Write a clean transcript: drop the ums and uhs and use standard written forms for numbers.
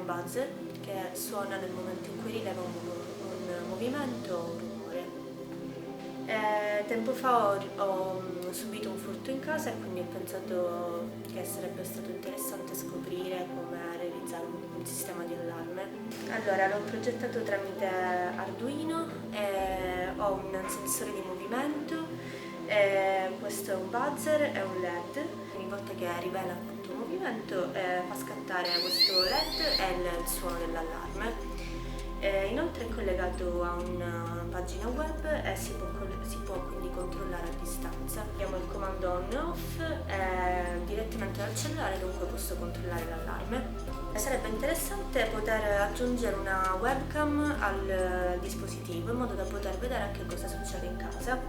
buzzer che suona nel momento in cui rileva un movimento o un rumore. Tempo fa ho subito un furto in casa e quindi ho pensato che sarebbe stato interessante scoprire come realizzare un sistema di allarme. Allora, l'ho progettato tramite Arduino e ho un sensore di movimento, questo è un buzzer e un LED. Ogni volta che rivela appunto un movimento fa scattare questo LED e il suono dell'allarme. Inoltre è collegato a una pagina web e si può quindi controllare a distanza. Abbiamo il comando on-off e direttamente dal cellulare dunque posso controllare l'allarme. Sarebbe interessante poter aggiungere una webcam al dispositivo in modo da poter vedere anche cosa succede in casa.